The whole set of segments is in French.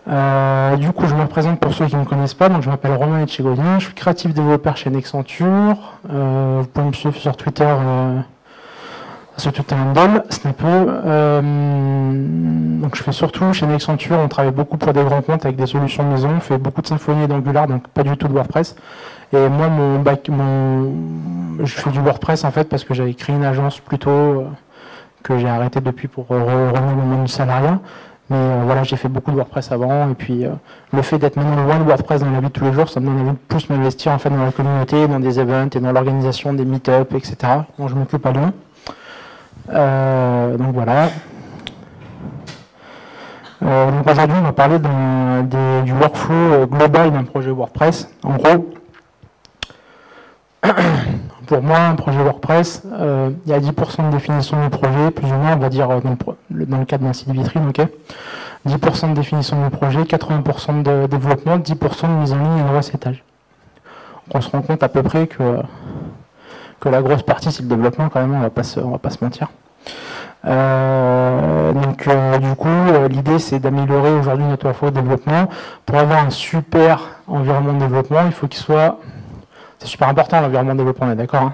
Du coup, je me présente pour ceux qui ne me connaissent pas. Donc, je m'appelle Romain Etchegoyen, je suis créatif développeur chez Nexenture. Vous pouvez me suivre sur Twitter, sur Twitter handle, Snapple. Donc, je fais surtout chez Nexenture, on travaille beaucoup pour des grands comptes avec des solutions de maison. On fait beaucoup de Symfony et d'Angular, donc pas du tout de WordPress. Et moi, je fais du WordPress en fait parce que j'avais créé une agence plutôt que j'ai arrêté depuis pour revenir au monde du salariat. Mais voilà, j'ai fait beaucoup de WordPress avant, et puis le fait d'être maintenant loin de WordPress dans la vie de tous les jours, ça me donne envie de plus m'investir en fait dans la communauté, dans des events et dans l'organisation des meet-up, etc. dont je m'occupe à Lyon. Donc voilà. Donc aujourd'hui, on va parler du workflow global d'un projet WordPress. En gros, pour moi, un projet WordPress, il y a 10% de définition du projet, plus ou moins, on va dire dans le cadre d'un site vitrine, ok. 10% de définition du projet, 80% de développement, 10% de mise en ligne et de recettage. On se rend compte à peu près que la grosse partie, c'est le développement quand même, on va pas se mentir. Du coup, l'idée, c'est d'améliorer aujourd'hui notre workflow de développement. Pour avoir un super environnement de développement, il faut qu'il soit... C'est super important l'environnement de développement, on est d'accord, hein.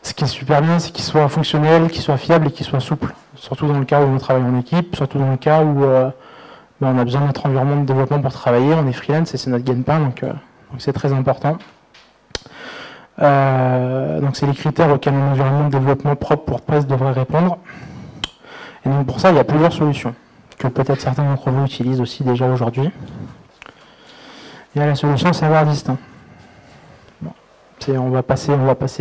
Ce qui est super bien, c'est qu'il soit fonctionnel, qu'il soit fiable et qu'il soit souple. Surtout dans le cas où on travaille en équipe, surtout dans le cas où on a besoin de notre environnement de développement pour travailler, on est freelance et c'est notre gagne-pain, donc c'est très important. Donc c'est les critères auxquels un environnement de développement propre pour WordPress devrait répondre. Et donc pour ça, il y a plusieurs solutions, que peut-être certains d'entre vous utilisent aussi déjà aujourd'hui. Il y a la solution serveur distinct. On va passer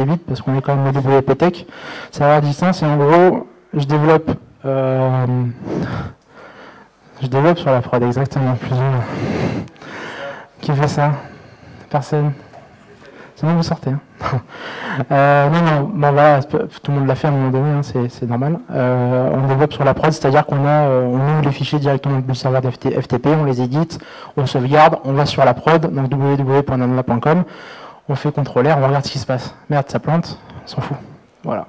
vite parce qu'on est quand même au WP Tech. Serveur distinct, c'est en gros, je développe sur la prod, exactement, plus ou moins. Qui fait ça? Personne. Sinon vous sortez. Hein. Non, bon voilà, tout le monde l'a fait à un moment donné, hein, c'est normal. On développe sur la prod, c'est-à-dire qu'on ouvre les fichiers directement du serveur FTP, on les édite, on sauvegarde, on va sur la prod, donc www.nanla.com. On fait contrôler, on regarde ce qui se passe. Merde, ça plante, on s'en fout. Voilà.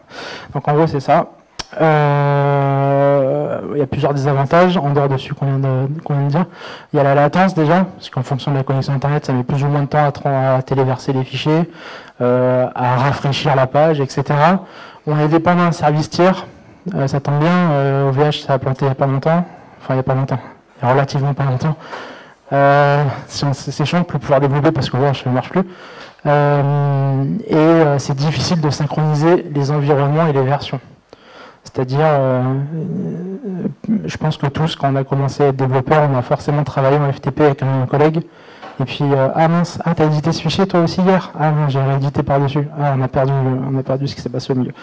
Donc en gros, c'est ça. Il y a plusieurs désavantages en dehors de celui qu'on vient de dire. Il y a la latence déjà, parce qu'en fonction de la connexion Internet, ça met plus ou moins de temps à téléverser les fichiers, à rafraîchir la page, etc. On est dépendant d'un service tiers. Ça tombe bien, OVH, ça a planté il n'y a pas longtemps. Enfin, il n'y a pas longtemps. Il y a relativement pas longtemps. C'est chiant de ne plus pouvoir développer parce que OVH ne marche plus. C'est difficile de synchroniser les environnements et les versions. C'est-à-dire, je pense que tous, quand on a commencé à être développeur, on a forcément travaillé en FTP avec un collègue. Et puis, ah mince, t'as édité ce fichier toi aussi hier? Ah non, j'ai réédité par-dessus. Ah, on a perdu ce qui s'est passé au milieu.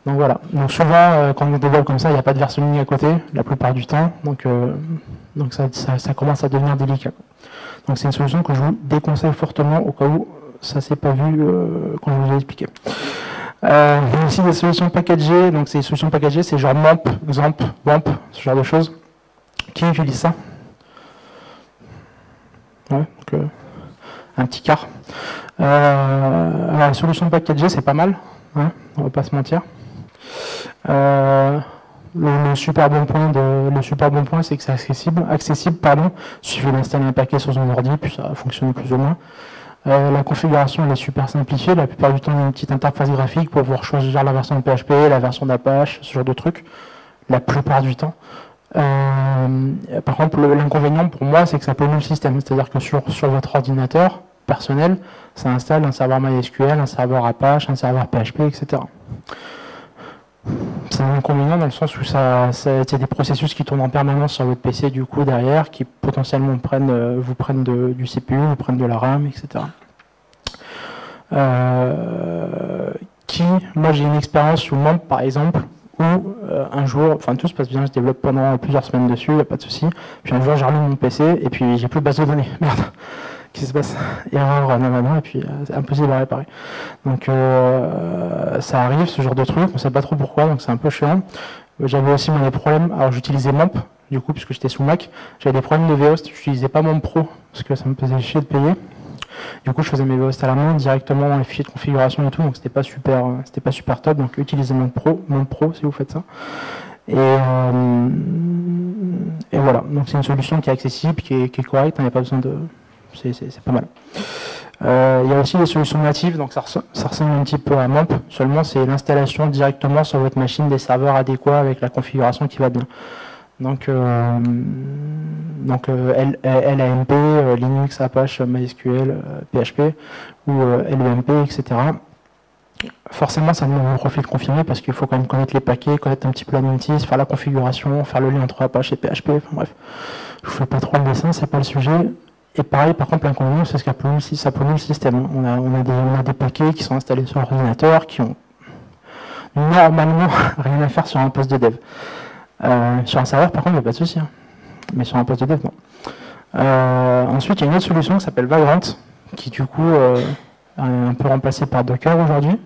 Donc voilà. Donc souvent, quand on développe comme ça, il n'y a pas de versionning à côté, la plupart du temps. Donc ça commence à devenir délicat. Donc c'est une solution que je vous déconseille fortement au cas où ça ne s'est pas vu quand je vous ai expliqué. Il y a aussi des solutions packagées. Donc ces solutions packagées, c'est genre MAMP, XAMPP, WAMP, ce genre de choses. Qui utilise ça? Ouais, donc, un petit quart. Alors les solutions packagées, c'est pas mal, hein, on va pas se mentir. Le super bon point, c'est que c'est accessible, il suffit d'installer un paquet sur son ordi, puis ça fonctionne plus ou moins. La configuration elle est super simplifiée, la plupart du temps il y a une petite interface graphique pour pouvoir choisir la version de PHP, la version d'Apache, ce genre de trucs, la plupart du temps. Par contre, l'inconvénient pour moi, c'est que ça pollue le système, c'est-à-dire que sur votre ordinateur personnel, ça installe un serveur MySQL, un serveur Apache, un serveur PHP, etc. C'est un inconvénient dans le sens où c'est des processus qui tournent en permanence sur votre PC du coup derrière, qui potentiellement vous prennent du CPU, vous prennent de la RAM, etc. Moi j'ai une expérience sous MAMP par exemple, où un jour, enfin tout se passe bien, je développe pendant plusieurs semaines dessus, il n'y a pas de souci, puis un jour j'allume mon PC et puis j'ai plus de base de données, merde. Qu'est-ce qui se passe? Erreur, non, et puis c'est impossible à réparer. Donc ça arrive, ce genre de truc, on ne sait pas trop pourquoi, donc c'est un peu chiant. J'avais aussi des problèmes, alors j'utilisais MAMP, du coup, puisque j'étais sous Mac, j'avais des problèmes de vhost, je n'utilisais pas MAMP Pro, parce que ça me faisait chier de payer. Du coup, je faisais mes vhosts à la main, directement dans les fichiers de configuration et tout, donc c'était pas super top, donc utilisez MAMP Pro si vous faites ça. Et et voilà, donc c'est une solution qui est accessible, qui est correcte, il n'y a pas besoin de... C'est pas mal. Il y a aussi des solutions natives, donc ça ressemble un petit peu à MAMP, seulement c'est l'installation directement sur votre machine des serveurs adéquats avec la configuration qui va bien. Donc LAMP, Linux, Apache, MySQL, PHP ou LEMP, etc. Forcément, ça demande un profil confirmé parce qu'il faut quand même connaître les paquets, connaître un petit peu la Mintis, faire la configuration, faire le lien entre Apache et PHP. Enfin bref, je ne fais pas trop le dessin, c'est pas le sujet. Et pareil, par contre, l'inconvénient, c'est ce ça pollue le système. On a des paquets qui sont installés sur l'ordinateur, qui ont normalement rien à faire sur un poste de dev. Sur un serveur, par contre, il n'y a pas de souci. Hein. Mais sur un poste de dev, non. Ensuite, il y a une autre solution qui s'appelle Vagrant, qui du coup est un peu remplacée par Docker aujourd'hui.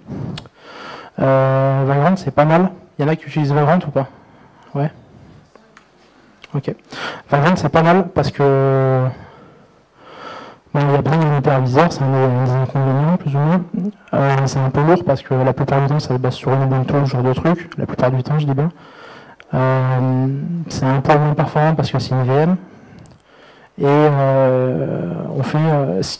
Vagrant, c'est pas mal. Il y en a qui utilisent Vagrant ou pas? Ouais. Ok. Vagrant, c'est pas mal parce que il y a plein d'hyperviseurs, c'est un des inconvénients plus ou moins. C'est un peu lourd parce que la plupart du temps, ça se base sur une Ubuntu, ce genre de truc. La plupart du temps, je dis bien. C'est un peu moins performant parce que c'est une VM. Et on fait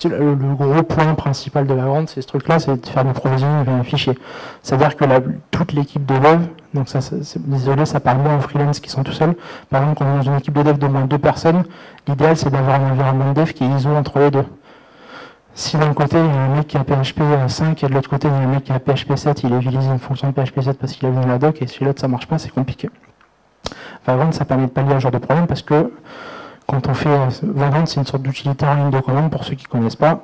le gros point principal de Vagrant, c'est ce truc-là, c'est de faire du provisioning vers un fichier. C'est-à-dire que toute l'équipe de dev, donc ça, désolé, ça parle moins aux freelance qui sont tout seuls. Par exemple, quand on est dans une équipe de dev de moins de 2 personnes, l'idéal c'est d'avoir un environnement de dev qui est ISO entre les deux. Si d'un côté il y a un mec qui a PHP 5 et de l'autre côté il y a un mec qui a PHP 7, il utilise une fonction de PHP 7 parce qu'il a besoin de la doc, et si l'autre ça marche pas, c'est compliqué. Vagrant, ça permet de pallier à ce genre de problème parce que quand on fait Vagrant, c'est une sorte d'utilitaire en ligne de commande pour ceux qui ne connaissent pas.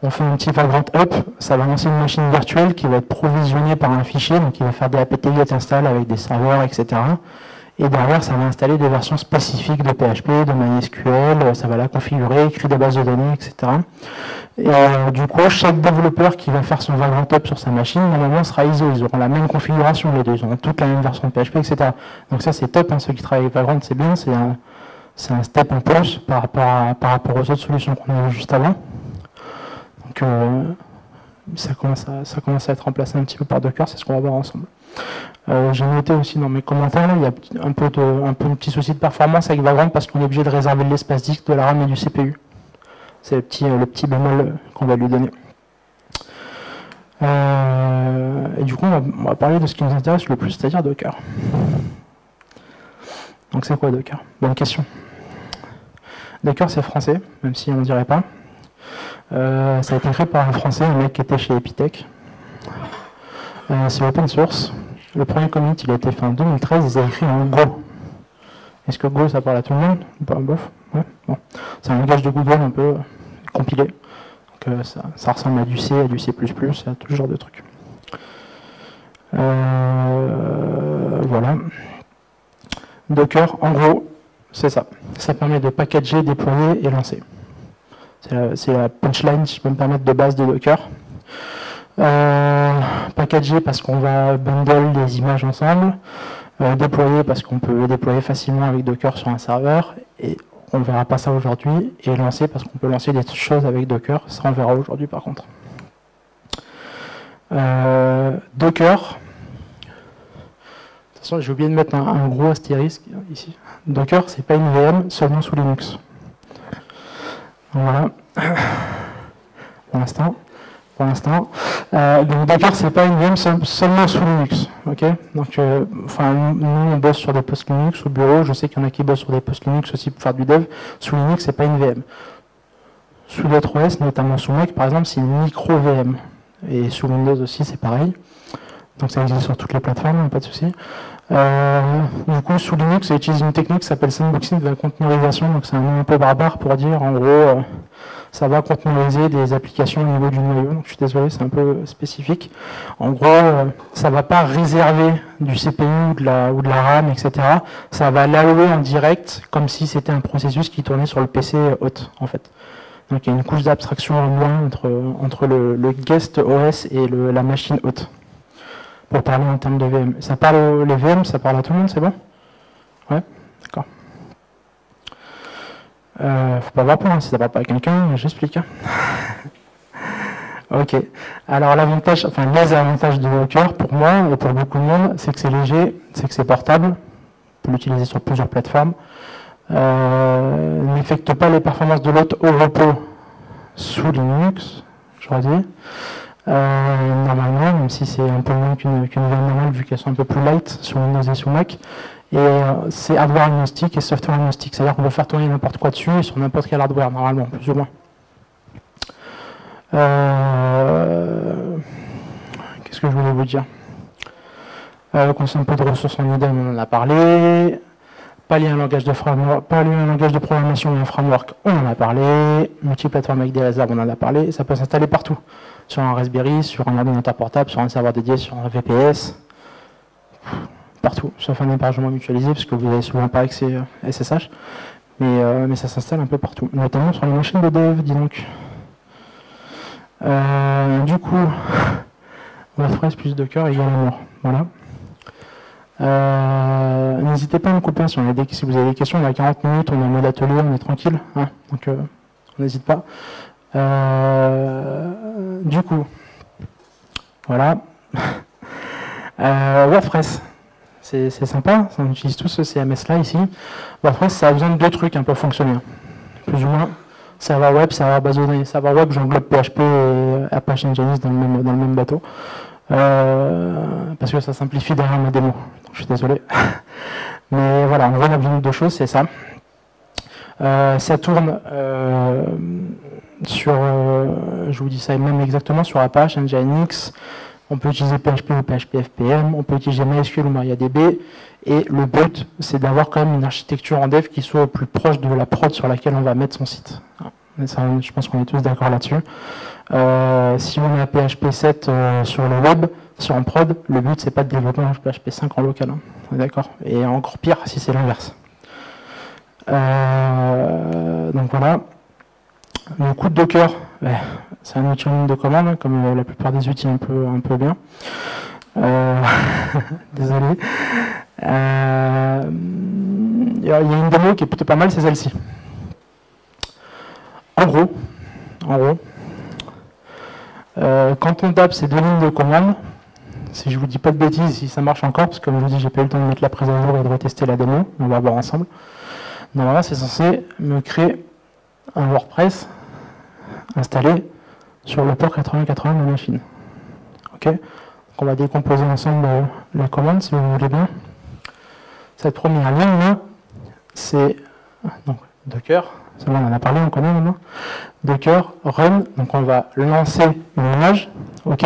On fait un petit Vagrant up, ça va lancer une machine virtuelle qui va être provisionnée par un fichier, donc il va faire des apt-get install avec des serveurs, etc. Et derrière, ça va installer des versions spécifiques de PHP, de MySQL, ça va la configurer, écrire des bases de données, etc. Et du coup, chaque développeur qui va faire son Vagrant up sur sa machine, normalement, sera ISO. Ils auront la même configuration, les deux, ils auront toute la même version de PHP, etc. Donc ça, c'est top, hein, ceux qui travaillent avec Vagrant, c'est bien, c'est un step en plus par rapport aux autres solutions qu'on a vues juste avant. Donc ça commence à être remplacé un petit peu par Docker, c'est ce qu'on va voir ensemble. J'ai noté aussi dans mes commentaires, là, il y a un peu de petit souci de performance avec Vagrant parce qu'on est obligé de réserver de l'espace disque, de la RAM et du CPU. C'est le petit bémol qu'on va lui donner. Et du coup, on va parler de ce qui nous intéresse le plus, c'est-à-dire Docker. Donc c'est quoi Docker? Bonne question. Docker, c'est français, même si on ne dirait pas. Ça a été créé par un Français, un mec qui était chez Epitech. C'est open source. Le premier commit, il a été fait en 2013, ils ont écrit en Go. Est-ce que Go, ça parle à tout le monde? Pas bof. Ouais. Bon. C'est un langage de Google un peu compilé. Donc, ça ressemble à du C, à du C++, à tout ce genre de trucs. Voilà. Docker, en gros, c'est ça. Ça permet de packager, déployer et lancer. C'est la punchline, si je peux me permettre, de base de Docker. Packager parce qu'on va bundle des images ensemble. Déployer parce qu'on peut déployer facilement avec Docker sur un serveur. Et on ne verra pas ça aujourd'hui. Et lancer parce qu'on peut lancer des choses avec Docker. Ça, on verra aujourd'hui par contre. Docker. De toute façon, j'ai oublié de mettre un gros astérisque ici. Docker, c'est pas une VM seulement sous Linux. Voilà. Pour l'instant. Donc Docker, c'est pas une VM seulement sous Linux. Okay, donc, nous, on bosse sur des postes Linux au bureau. Je sais qu'il y en a qui bossent sur des postes Linux aussi pour faire du dev. Sous Linux, c'est pas une VM. Sous d'autres OS, notamment sous Mac, par exemple, c'est une micro-VM. Et sous Windows aussi, c'est pareil. Donc ça existe sur toutes les plateformes, pas de souci. Du coup, sous Linux, ça utilise une technique qui s'appelle sandboxing de la containerisation. Donc c'est un nom un peu barbare pour dire, en gros, ça va containeriser des applications au niveau du noyau. Donc je suis désolé, c'est un peu spécifique. En gros, ça ne va pas réserver du CPU ou de la RAM, etc. Ça va l'allouer en direct, comme si c'était un processus qui tournait sur le PC hôte, en fait. Donc il y a une couche d'abstraction en moins entre le guest OS et la machine hôte. Pour parler en termes de VM. Ça parle les VM, ça parle à tout le monde, c'est bon? Ouais, d'accord. Faut pas avoir peur, hein, si ça parle pas à quelqu'un, j'explique. Hein. Ok. Alors l'avantage, enfin les avantages de Docker pour moi et pour beaucoup de monde, c'est que c'est léger, c'est que c'est portable, on peut l'utiliser sur plusieurs plateformes. n'affecte pas les performances de l'hôte au repos sous Linux, j'aurais dit. Normalement, même si c'est un peu moins qu'une VM normale, vu qu'elles sont un peu plus light sur Windows et sur Mac. Et c'est hardware agnostique et software agnostique, c'est-à-dire qu'on peut faire tourner n'importe quoi dessus et sur n'importe quel hardware, normalement, plus ou moins. Qu'est-ce que je voulais vous dire? Consomme peu de ressources en IDEM, on en a parlé. Pas lié à un langage de framework, pas lié à un langage de programmation ou un framework, on en a parlé. Multiplateforme avec des lasers, on en a parlé. Ça peut s'installer partout. Sur un Raspberry, sur un ordinateur portable, sur un serveur dédié, sur un VPS. Partout, sauf un hébergement mutualisé, parce que vous n'avez souvent pas accès SSH. Mais ça s'installe un peu partout, notamment sur les machines de dev, dis donc. Du coup, WordPress plus Docker égale amour. Voilà. N'hésitez pas à me couper si vous avez des questions. On a 40 minutes, on a un mode atelier, on est tranquille. Hein, donc, on n'hésite pas. Du coup, voilà. WordPress. C'est sympa, on utilise tous ce CMS là ici. WordPress, ça a besoin de deux trucs pour fonctionner. Plus ou moins, serveur web, serveur base de données. Serveur web, j'englobe PHP et Apache Nginx dans le même bateau. Parce que ça simplifie derrière ma démo. Donc, je suis désolé. Mais voilà, en gros, on a besoin de deux choses, c'est ça. Ça tourne sur, je vous dis ça même exactement, sur Apache, Nginx. On peut utiliser PHP ou PHP FPM, on peut utiliser MySQL ou MariaDB, et le but, c'est d'avoir quand même une architecture en dev qui soit au plus proche de la prod sur laquelle on va mettre son site. Ça, je pense qu'on est tous d'accord là-dessus. Si on a PHP 7 sur le web, sur en prod, le but, c'est pas de développer un PHP 5 en local. Hein. D'accord. Et encore pire si c'est l'inverse. Donc voilà. Le coup de Docker, c'est un outil en ligne de commande, hein, comme la plupart des outils un peu bien. Désolé. Il y a une démo qui est plutôt pas mal, c'est celle-ci. En gros, quand on tape ces deux lignes de commande, si je vous dis pas de bêtises, si ça marche encore, parce que comme je vous dis, j'ai pas eu le temps de mettre la prise à jour et de retester la démo, on va voir ensemble. Normalement, c'est censé me créer un WordPress installé sur le port 8080 de ma machine. Ok. Donc on va décomposer ensemble la commande, si vous voulez bien. Cette première ligne là, c'est donc Docker. Ça, on en a parlé, on connaît maintenant. Docker run. Donc on va lancer une image, ok,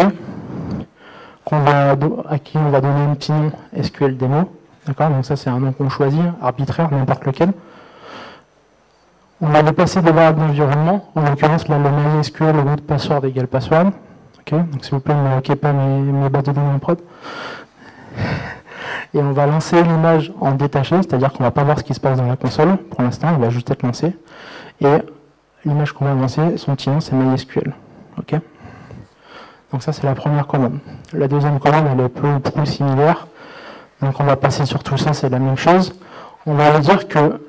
à qui on va donner un petit nom SQL demo. D'accord. Donc ça c'est un nom qu'on choisit, arbitraire, n'importe lequel. On va déplacer des variables d'environnement, en l'occurrence là, le MySQL, le root password égale password. Okay, donc s'il vous plaît, ne me moquez pas mes bases de données en prod. Et on va lancer l'image en détaché, c'est-à-dire qu'on ne va pas voir ce qui se passe dans la console pour l'instant, elle va juste être lancée. Et l'image qu'on va lancer, son petit nom, c'est MySQL. Okay, donc ça, c'est la première commande. La deuxième commande, elle est peu ou prou similaire. Donc on va passer sur tout ça, c'est la même chose. On va dire que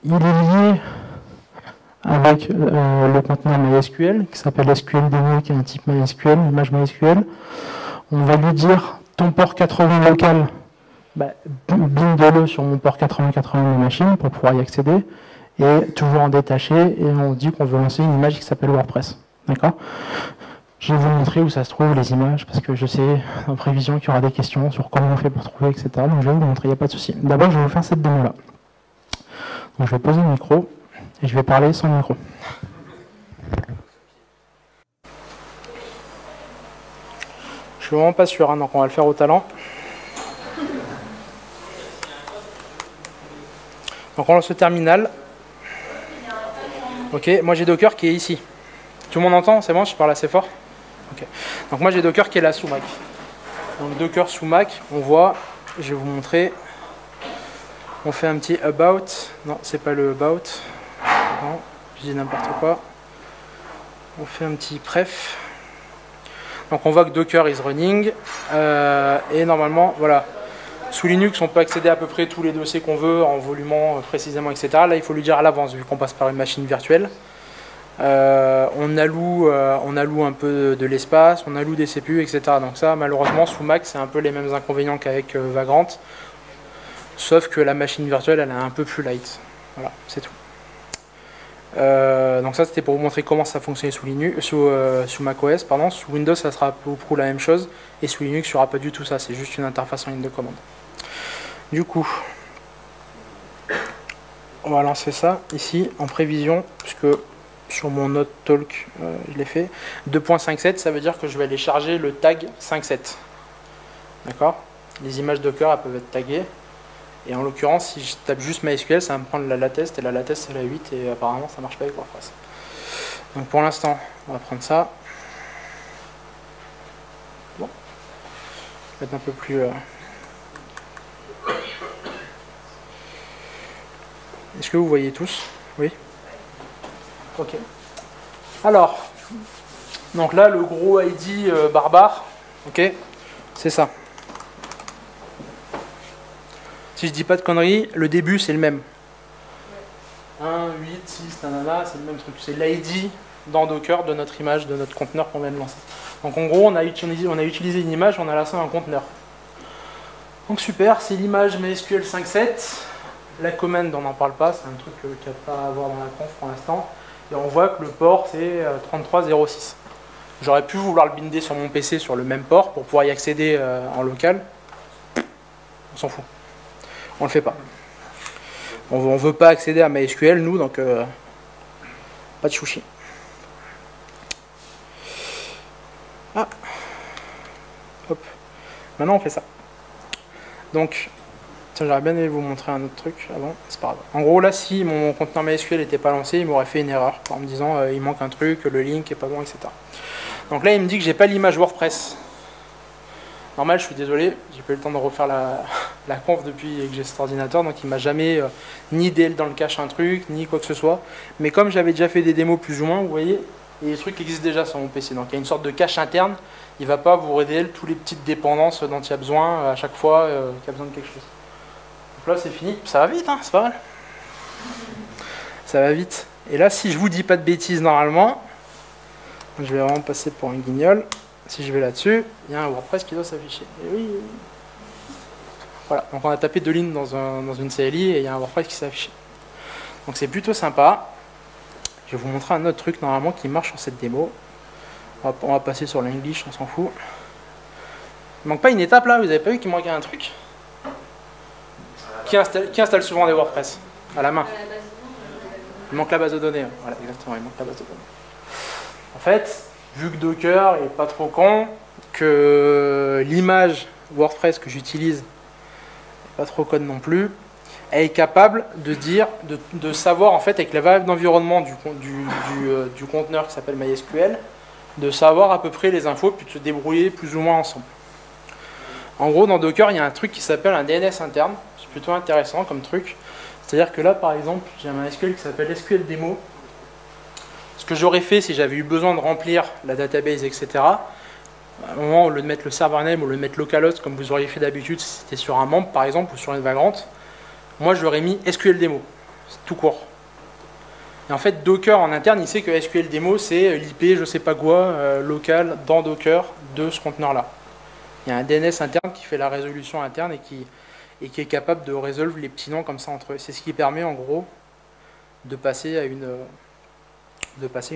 il est lié avec le conteneur MySQL, qui s'appelle SQL demo, qui est un type MySQL, une image MySQL. On va lui dire ton port 80 local, bind-le sur mon port 8080 de ma machine pour pouvoir y accéder, et toujours en détaché, et on dit qu'on veut lancer une image qui s'appelle WordPress. D'accord ? Je vais vous montrer où ça se trouve, les images, parce que je sais en prévision qu'il y aura des questions sur comment on fait pour trouver, etc. Donc je vais vous montrer, il n'y a pas de souci. D'abord, je vais vous faire cette démo-là. Donc je vais poser le micro et je vais parler sans micro. Je suis vraiment pas sûr, hein, donc on va le faire au talent. Donc on lance le terminal. Ok, moi j'ai Docker qui est ici. Tout le monde entend? C'est bon, je parle assez fort? Ok. Donc moi j'ai Docker qui est là sous Mac. Donc Docker sous Mac, on voit, je vais vous montrer. On fait un petit about. Non, c'est pas le about. Non, je dis n'importe quoi. On fait un petit pref. Donc on voit que Docker is running. Et normalement, voilà. Sous Linux, on peut accéder à peu près tous les dossiers qu'on veut, en volumant précisément, etc. Là, il faut lui dire à l'avance, vu qu'on passe par une machine virtuelle. On alloue un peu de l'espace, on alloue des CPU, etc. Donc ça, malheureusement, sous Mac, c'est un peu les mêmes inconvénients qu'avec Vagrant. Sauf que la machine virtuelle, elle est un peu plus light. Voilà, c'est tout. Donc ça c'était pour vous montrer comment ça fonctionnait sous Linux, sous macOS, pardon. Sous Windows ça sera pour la même chose, et sous Linux il n'y aura pas du tout ça, c'est juste une interface en ligne de commande. Du coup, on va lancer ça ici en prévision, puisque sur mon Note Talk je l'ai fait. 2.57, ça veut dire que je vais aller charger le tag 5.7. D'accord? Les images Docker elles peuvent être taguées. Et en l'occurrence, si je tape juste MySQL, ça va me prendre la latest, et la latest c'est la 8, et apparemment ça marche pas avec WordPress. Donc pour l'instant, on va prendre ça. Bon. Je vais mettre un peu plus... Est-ce que vous voyez tous? Oui. Ok. Alors, donc là, le gros ID barbare, ok, c'est ça. Si je dis pas de conneries, le début c'est le même. 1, 8, 6, nanana, c'est le même truc. C'est l'ID dans Docker de notre image, de notre conteneur qu'on vient de lancer. Donc en gros, on a utilisé une image, on a lancé un conteneur. Donc super, c'est l'image MySQL 5.7. La command, on n'en parle pas, c'est un truc qu'il n'y a pas à voir dans la conf pour l'instant. Et on voit que le port c'est 3306. J'aurais pu vouloir le binder sur mon PC sur le même port pour pouvoir y accéder en local. On s'en fout. On le fait pas. On veut pas accéder à MySQL, nous, donc pas de chouchi. Ah. Hop. Maintenant, on fait ça. Donc, j'aurais bien aimé vous montrer un autre truc avant, c'est pas grave. En gros, là, si mon conteneur MySQL n'était pas lancé, il m'aurait fait une erreur en me disant il manque un truc, le link est pas bon, etc. Donc là, il me dit que j'ai pas l'image WordPress. Normal, je suis désolé, j'ai pas eu le temps de refaire la conf depuis que j'ai cet ordinateur, donc il m'a jamais ni DL dans le cache un truc, ni quoi que ce soit. Mais comme j'avais déjà fait des démos plus ou moins, vous voyez, il y a des trucs qui existent déjà sur mon PC. Donc il y a une sorte de cache interne, il va pas vous redl toutes les petites dépendances dont il y a besoin à chaque fois qu'il y a besoin de quelque chose. Donc là c'est fini, ça va vite, hein, c'est pas mal. Ça va vite. Et là, si je vous dis pas de bêtises normalement, je vais vraiment passer pour un guignol. Si je vais là-dessus, il y a un WordPress qui doit s'afficher. Et oui. Voilà, donc on a tapé 2 lignes dans une CLI et il y a un WordPress qui s'est affiché. Donc c'est plutôt sympa. Je vais vous montrer un autre truc normalement qui marche sur cette démo. On va passer sur l'English, on s'en fout. Il manque pas une étape là, vous avez pas vu qu'il manquait un truc? Qui installe souvent des WordPress à la main? Il manque la base de données. Voilà, exactement, il manque la base de données. En fait, vu que Docker est pas trop con, que l'image WordPress que j'utilise pas trop conne non plus, elle est capable de dire, de savoir en fait avec la variable d'environnement du conteneur qui s'appelle MySQL, de savoir à peu près les infos puis de se débrouiller plus ou moins ensemble. En gros, dans Docker, il y a un truc qui s'appelle un DNS interne, c'est plutôt intéressant comme truc. C'est-à-dire que là, par exemple, j'ai un MySQL qui s'appelle SQL Demo. Ce que j'aurais fait si j'avais eu besoin de remplir la database, etc., à un moment, au lieu de mettre le server name, au lieu de mettre localhost, comme vous auriez fait d'habitude si c'était sur un membre, par exemple, ou sur une vagrant, moi, j'aurais mis SQL Demo. C'est tout court. Et en fait, Docker en interne, il sait que SQL Demo, c'est l'IP, je sais pas quoi, local dans Docker de ce conteneur-là. Il y a un DNS interne qui fait la résolution interne et qui est capable de résolver les petits noms comme ça entre eux. C'est ce qui permet, en gros, de passer à une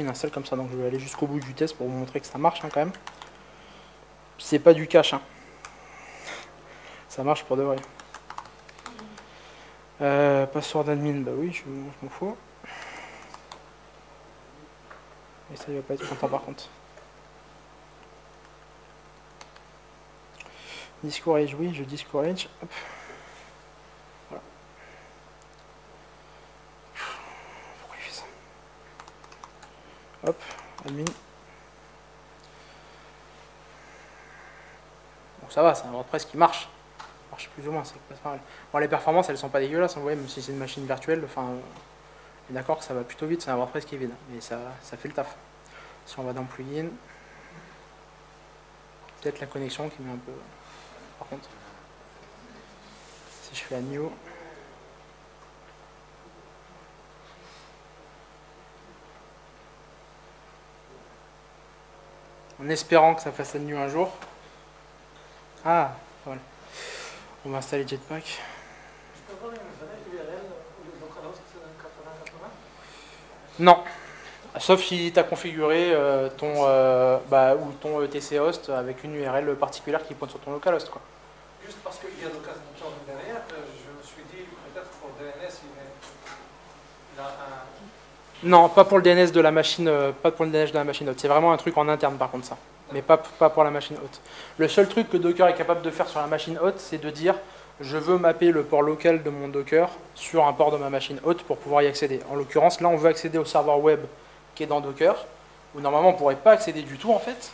install comme ça. Donc je vais aller jusqu'au bout du test pour vous montrer que ça marche hein, quand même. C'est pas du cache. Hein. Ça marche pour de vrai. Password admin, bah oui, je m'en fous. Et ça, il va pas être content par contre. Discourage, oui, je discourage. Hop. Voilà. Pourquoi il fait ça? Hop, admin. Bon, ça va, c'est un WordPress qui marche. Ça marche plus ou moins, c'est pas mal. Bon, les performances, elles sont pas dégueulasses, vous voyez, même si c'est une machine virtuelle, enfin, on est d'accord que ça va plutôt vite, c'est un WordPress qui est vide, mais ça fait le taf. Si on va dans plugin, peut-être la connexion qui met un peu. Par contre, si je fais un new, en espérant que ça fasse un new un jour. Ah, voilà. On va installer Jetpack. Non. Sauf si tu as configuré ou ton ETC host avec une URL particulière qui pointe sur ton localhost, quoi. Juste parce qu'il y a l'occasion derrière, je me suis dit peut-être pour DNS il a un... Non, pas pour le DNS de la machine, pas pour le DNS de la machine haute. C'est vraiment un truc en interne par contre ça, mais pas pour la machine haute. Le seul truc que Docker est capable de faire sur la machine haute, c'est de dire je veux mapper le port local de mon Docker sur un port de ma machine haute pour pouvoir y accéder. En l'occurrence, là, on veut accéder au serveur web qui est dans Docker, où normalement on ne pourrait pas accéder du tout en fait.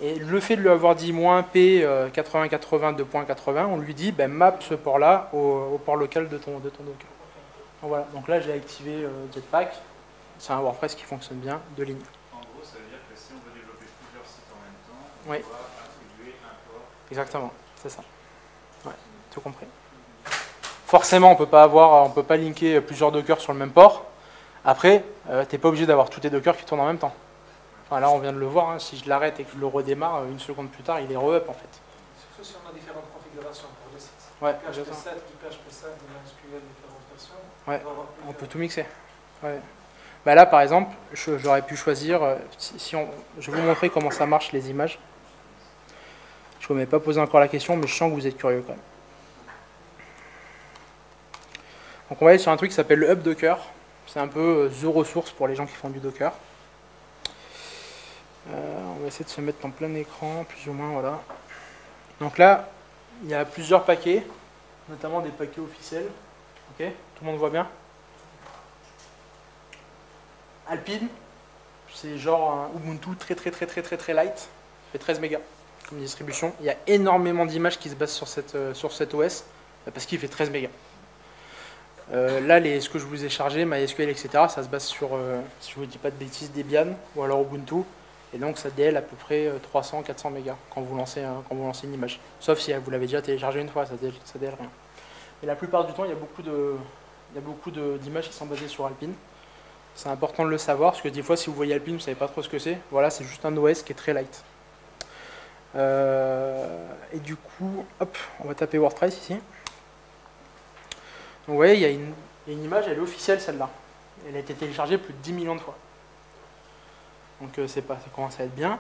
Et le fait de lui avoir dit "-p 8080.2.80", on lui dit map ce port-là au port local de ton Docker. Donc, voilà. Donc là, j'ai activé Jetpack. C'est un WordPress qui fonctionne bien, de ligne. En gros, ça veut dire que si on veut développer plusieurs sites en même temps, on Oui. doit attribuer un port. Exactement, c'est ça. Ouais, tout compris. Forcément, on peut pas linker plusieurs Docker sur le même port. Après, tu n'es pas obligé d'avoir tous tes Docker qui tournent en même temps. Enfin, là, on vient de le voir. Hein, si je l'arrête et que je le redémarre, une seconde plus tard, il est re-up en fait. Surtout si on a différentes configurations pour les sites. Ouais, PHP 7, du PHP 7, du MySQL, différentes versions. Ouais, on peut tout mixer. Ouais. Bah là, par exemple, j'aurais pu choisir. Je vais vous montrer comment ça marche les images. Je ne vous ai pas posé encore la question, mais je sens que vous êtes curieux quand même. Donc on va aller sur un truc qui s'appelle le Hub Docker. C'est un peu the ressource pour les gens qui font du Docker. On va essayer de se mettre en plein écran, plus ou moins, voilà. Donc là, il y a plusieurs paquets, notamment des paquets officiels. Ok, tout le monde voit bien. Alpine, c'est genre un Ubuntu très light, fait 13 mégas comme distribution. Il y a énormément d'images qui se basent sur cet OS parce qu'il fait 13 mégas. Là, ce que je vous ai chargé, MySQL, etc., ça se base sur, si je ne vous dis pas de bêtises, Debian ou alors Ubuntu. Et donc ça DL à peu près 300-400 mégas quand vous lancez une image. Sauf si vous l'avez déjà téléchargé une fois, ça DL rien. Et la plupart du temps, il y a beaucoup d'images qui sont basées sur Alpine. C'est important de le savoir, parce que des fois, si vous voyez Alpine, vous ne savez pas trop ce que c'est. Voilà, c'est juste un OS qui est très light. Et du coup, hop, on va taper WordPress ici. Donc, vous voyez, il y a une image, elle est officielle celle-là. Elle a été téléchargée plus de 10 millions de fois. Donc ça commence à être bien.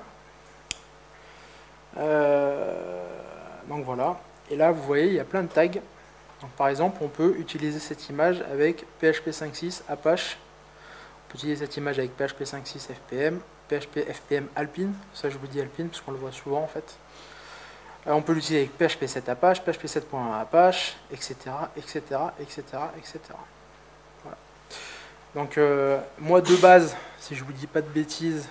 Donc voilà. Et là, vous voyez, il y a plein de tags. Donc, par exemple, on peut utiliser cette image avec PHP 5.6 Apache. On peut utiliser cette image avec PHP 5.6 FPM, PHP FPM Alpine. Ça, je vous dis Alpine parce qu'on le voit souvent en fait. On peut l'utiliser avec PHP 7 Apache, PHP 7.1 Apache, etc., etc., etc., etc. Voilà. Donc, moi de base, si je vous dis pas de bêtises,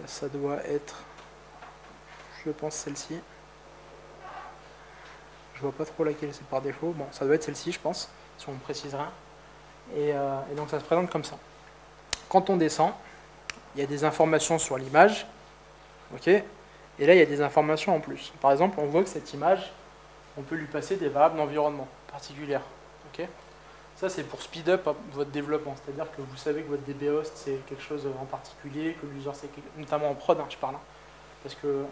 ça doit être, je pense, celle-ci. Je vois pas trop laquelle c'est par défaut. Bon, ça doit être celle-ci, je pense, si on me précise rien. Et donc, ça se présente comme ça. Quand on descend, il y a des informations sur l'image. Ok. Et là, il y a des informations en plus. Par exemple, on voit que cette image, on peut lui passer des variables d'environnement particulières. Ok. Ça, c'est pour speed up votre développement. C'est-à-dire que vous savez que votre DB host, c'est quelque chose en particulier, que l'user, c'est notamment en prod, hein, je parle. Parce que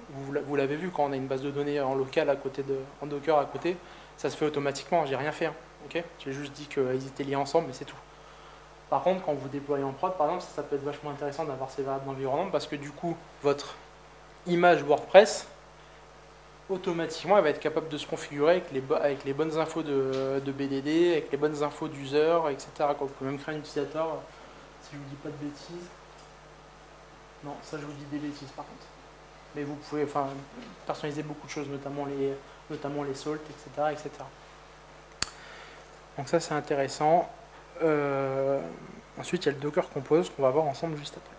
vous l'avez vu, quand on a une base de données en local en Docker à côté, ça se fait automatiquement. J'ai rien fait. Hein, okay, j'ai juste dit qu'ils étaient liés ensemble, mais c'est tout. Par contre, quand vous déployez en prod, par exemple, ça peut être vachement intéressant d'avoir ces variables d'environnement parce que du coup, votre image WordPress, automatiquement, elle va être capable de se configurer avec les bonnes infos de BDD, avec les bonnes infos d'user, etc. Vous pouvez même créer un utilisateur, si je ne vous dis pas de bêtises. Non, ça je vous dis des bêtises par contre. Mais vous pouvez personnaliser beaucoup de choses, notamment les salts, etc., etc. Donc ça c'est intéressant. Ensuite il y a le Docker Compose qu'on va voir ensemble juste après.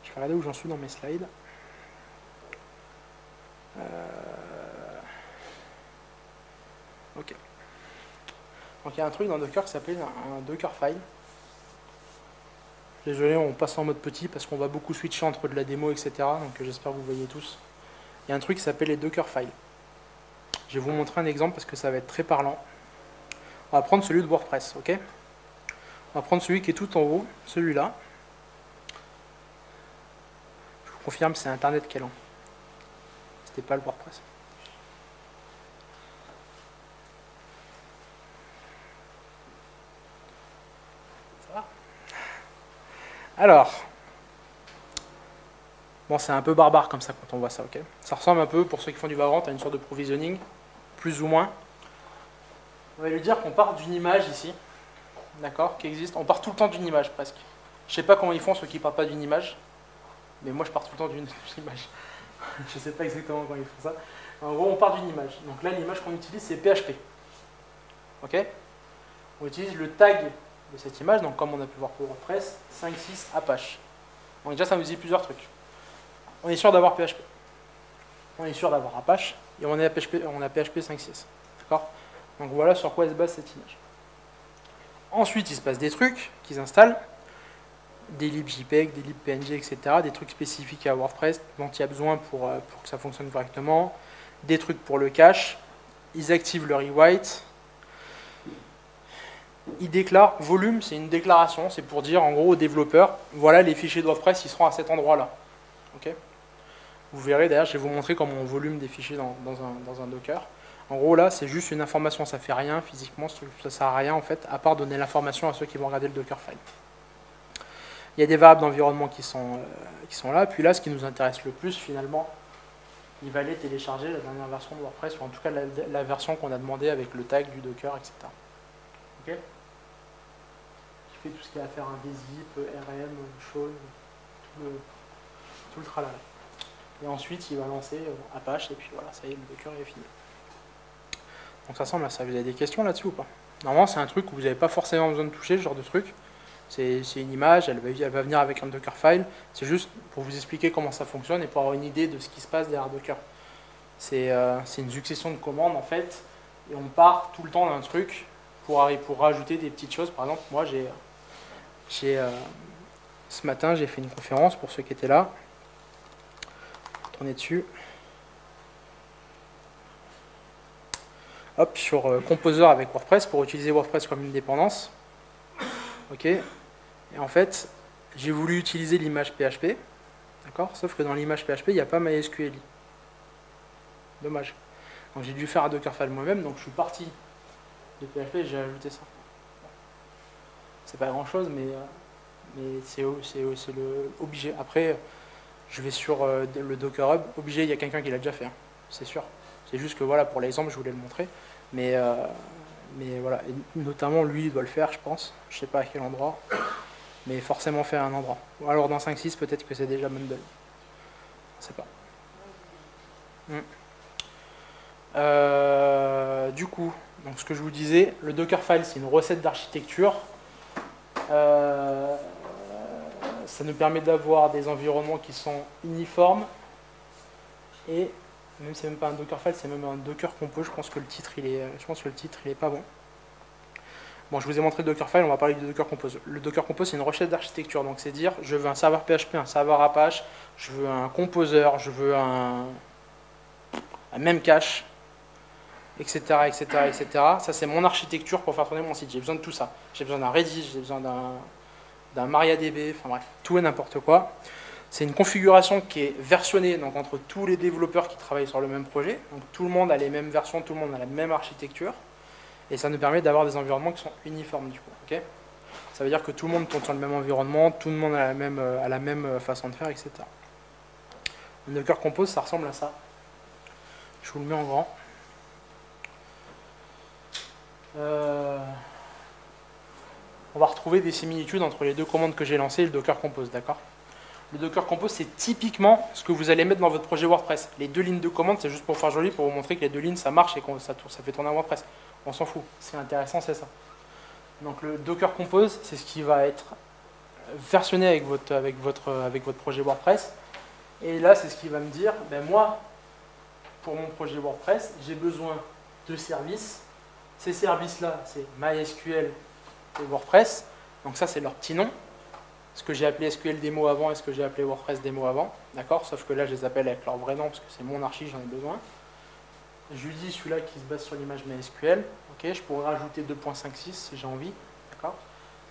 Je vais regarder où j'en suis dans mes slides. Ok. Donc il y a un truc dans Docker qui s'appelle un Dockerfile. Désolé, on passe en mode petit parce qu'on va beaucoup switcher entre de la démo, etc. Donc j'espère que vous voyez tous. Il y a un truc qui s'appelle les Dockerfiles. Je vais vous montrer un exemple parce que ça va être très parlant. On va prendre celui de WordPress, ok? On va prendre celui qui est tout en haut, celui-là. Je vous confirme, c'est Internet qui est lent. C'était pas le WordPress. Alors, bon, c'est un peu barbare comme ça quand on voit ça, ok? Ça ressemble un peu, pour ceux qui font du Vagrant, à une sorte de provisioning, plus ou moins. On va lui dire qu'on part d'une image ici, d'accord, qui existe. On part tout le temps d'une image, presque. Je sais pas comment ils font, ceux qui partent pas d'une image, mais moi je pars tout le temps d'une image. Je sais pas exactement comment ils font ça. En gros, on part d'une image. Donc là, l'image qu'on utilise, c'est PHP. Ok? On utilise le tag de cette image, donc comme on a pu voir pour WordPress, 5.6 Apache. Donc déjà, ça nous dit plusieurs trucs. On est sûr d'avoir PHP. On est sûr d'avoir Apache, et on a PHP 5.6. D'accord? Donc voilà sur quoi se base cette image. Ensuite, il se passe des trucs qui s'installent, des libs JPEG, des libs PNG, etc., des trucs spécifiques à WordPress dont il y a besoin pour que ça fonctionne correctement, des trucs pour le cache, ils activent le rewrite, ils déclarent volume, c'est une déclaration, c'est pour dire en gros aux développeurs, voilà les fichiers de WordPress, ils seront à cet endroit-là. Okay, vous verrez d'ailleurs, je vais vous montrer comment on volume des fichiers dans un Docker. En gros là, c'est juste une information, ça fait rien physiquement, ça sert à rien en fait, à part donner l'information à ceux qui vont regarder le Dockerfile. Il y a des variables d'environnement qui sont là, puis là, ce qui nous intéresse le plus finalement, il va aller télécharger la dernière version de WordPress, ou en tout cas la version qu'on a demandé avec le tag du Docker, etc. Ok, je fais tout ce qu'il y a à faire, un dzip, rm, show, tout le tralala. Et ensuite, il va lancer Apache, et puis voilà, ça y est, le Docker est fini. Donc ça ressemble à ça. Vous avez des questions là-dessus ou pas? Normalement, c'est un truc où vous n'avez pas forcément besoin de toucher, ce genre de truc. C'est une image, elle va venir avec un Dockerfile. C'est juste pour vous expliquer comment ça fonctionne et pour avoir une idée de ce qui se passe derrière Docker. C'est une succession de commandes en fait, et on part tout le temps d'un truc pour rajouter des petites choses. Par exemple, moi, ce matin, j'ai fait une conférence pour ceux qui étaient là. Tournez dessus. Hop, sur Composer avec WordPress pour utiliser WordPress comme une dépendance. Ok. Et en fait, j'ai voulu utiliser l'image PHP, d'accord, sauf que dans l'image PHP, il n'y a pas MySQLi. Dommage. Donc j'ai dû faire un Dockerfile moi-même, donc je suis parti de PHP et j'ai ajouté ça. C'est pas grand-chose, mais c'est le obligé. Après, je vais sur le Docker Hub. Obligé, il y a quelqu'un qui l'a déjà fait, hein, c'est sûr. C'est juste que voilà, pour l'exemple, je voulais le montrer. Mais voilà, et notamment lui, il doit le faire, je pense. Je sais pas à quel endroit. Mais forcément faire un endroit. Ou alors dans 5.6, peut-être que c'est déjà Mumble. Je sais pas. Du coup, donc ce que je vous disais, le Dockerfile, c'est une recette d'architecture. Ça nous permet d'avoir des environnements qui sont uniformes. Et même si c'est même pas un Dockerfile, c'est même un Docker Compose. Je pense que le titre, il est pas bon. Bon, je vous ai montré le Dockerfile, on va parler du Docker Compose. Le Docker Compose, c'est une recette d'architecture. Donc, c'est dire, je veux un serveur PHP, un serveur Apache, je veux un Composer, je veux un Memcache, etc., etc., etc. Ça, c'est mon architecture pour faire tourner mon site. J'ai besoin de tout ça. J'ai besoin d'un Redis, j'ai besoin d'un MariaDB, enfin bref, tout et n'importe quoi. C'est une configuration qui est versionnée donc, entre tous les développeurs qui travaillent sur le même projet. Donc, tout le monde a les mêmes versions, tout le monde a la même architecture. Et ça nous permet d'avoir des environnements qui sont uniformes du coup. Okay, ça veut dire que tout le monde tourne sur le même environnement, tout le monde a la même façon de faire, etc. Le Docker Compose, ça ressemble à ça. Je vous le mets en grand. On va retrouver des similitudes entre les deux commandes que j'ai lancées et le Docker Compose, d'accord? Le Docker Compose, c'est typiquement ce que vous allez mettre dans votre projet WordPress. Les deux lignes de commande, c'est juste pour faire joli, pour vous montrer que les deux lignes, ça marche et que ça fait tourner un WordPress. On s'en fout. Ce qui est intéressant, c'est ça. Donc le Docker Compose, c'est ce qui va être versionné avec votre projet WordPress. Et là, c'est ce qui va me dire, ben moi, pour mon projet WordPress, j'ai besoin de services. Ces services-là, c'est MySQL et WordPress. Donc ça, c'est leur petit nom. Ce que j'ai appelé SQL Demo avant et ce que j'ai appelé WordPress Demo avant. D'accord? Sauf que là, je les appelle avec leur vrai nom parce que c'est mon archi, j'en ai besoin. Je lui dis celui-là qui se base sur l'image MySQL. Okay, je pourrais rajouter 2.56 si j'ai envie.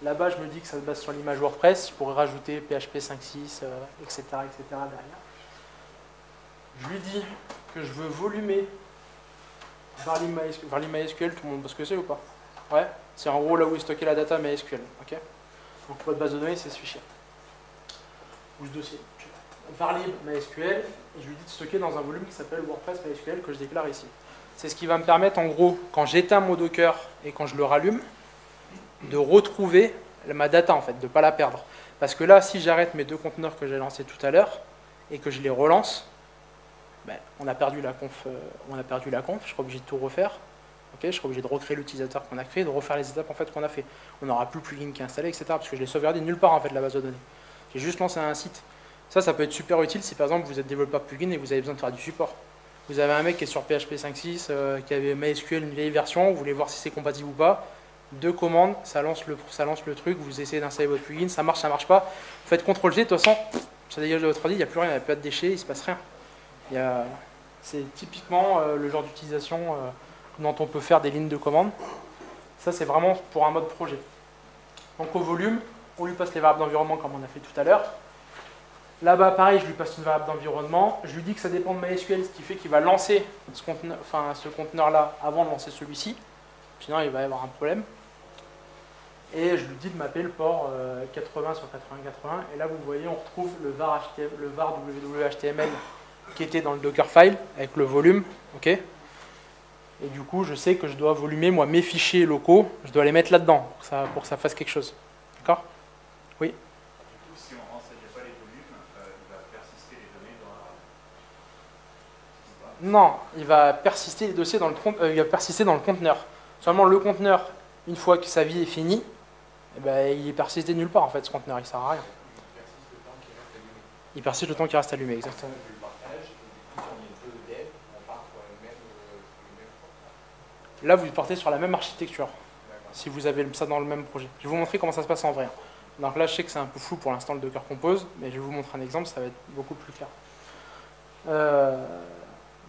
Là-bas, je me dis que ça se base sur l'image WordPress. Je pourrais rajouter PHP 5.6, etc., etc. derrière. Je lui dis que je veux volumer vers l'MySQL. Tout le monde voit ce que c'est ou pas? Ouais, c'est en gros là où est stocké la data MySQL. Okay, donc votre base de données, c'est ce fichier. ou ce dossier, varlib MySQL, et je lui dis de stocker dans un volume qui s'appelle WordPress MySQL que je déclare ici. C'est ce qui va me permettre, en gros, quand j'éteins mon Docker et quand je le rallume, de retrouver ma data, en fait, de ne pas la perdre. Parce que là, si j'arrête mes deux conteneurs que j'ai lancés tout à l'heure et que je les relance, ben, on a perdu la conf, je serai obligé de tout refaire. Okay, je serai obligé de recréer l'utilisateur qu'on a créé, de refaire les étapes en fait, qu'on a fait. On n'aura plus le plugin qui est installé, etc. Parce que je l'ai sauvegardé nulle part en fait, la base de données. J'ai juste lancé un site. Ça peut être super utile si par exemple vous êtes développeur plugin et vous avez besoin de faire du support. Vous avez un mec qui est sur PHP 5.6, qui avait MySQL une vieille version, vous voulez voir si c'est compatible ou pas. Deux commandes, ça lance le truc, vous essayez d'installer votre plugin, ça marche pas. Vous faites CTRL-G, de toute façon, ça dégage de votre ordi, il n'y a plus rien, il n'y a pas de déchets, il ne se passe rien. C'est typiquement le genre d'utilisation dont on peut faire des lignes de commande. Ça, c'est vraiment pour un mode projet. Donc au volume, on lui passe les variables d'environnement comme on a fait tout à l'heure. Là-bas, pareil, je lui passe une variable d'environnement. Je lui dis que ça dépend de MySQL, ce qui fait qu'il va lancer ce conteneur-là avant de lancer celui-ci. Sinon, il va y avoir un problème. Et je lui dis de mapper le port 80 sur 80-80. Et là, vous voyez, on retrouve le var www.html qui était dans le Dockerfile avec le volume. Okay. Et du coup, je sais que je dois volumer, moi, mes fichiers locaux. Je dois les mettre là-dedans pour que ça fasse quelque chose. D'accord? Oui. Du coup, si on ne renseigne pas les volumes, il va persister les données dans la... Non, il va persister les dossiers il va persister dans le conteneur. Seulement le conteneur, une fois que sa vie est finie, eh ben, il est persisté nulle part en fait, ce conteneur, il ne sert à rien. Il persiste le temps qu'il reste allumé, exactement. Là, vous partez sur la même architecture, si vous avez ça dans le même projet. Je vais vous montrer comment ça se passe en vrai. Donc là, je sais que c'est un peu flou pour l'instant le Docker Compose, mais je vais vous montrer un exemple, ça va être beaucoup plus clair.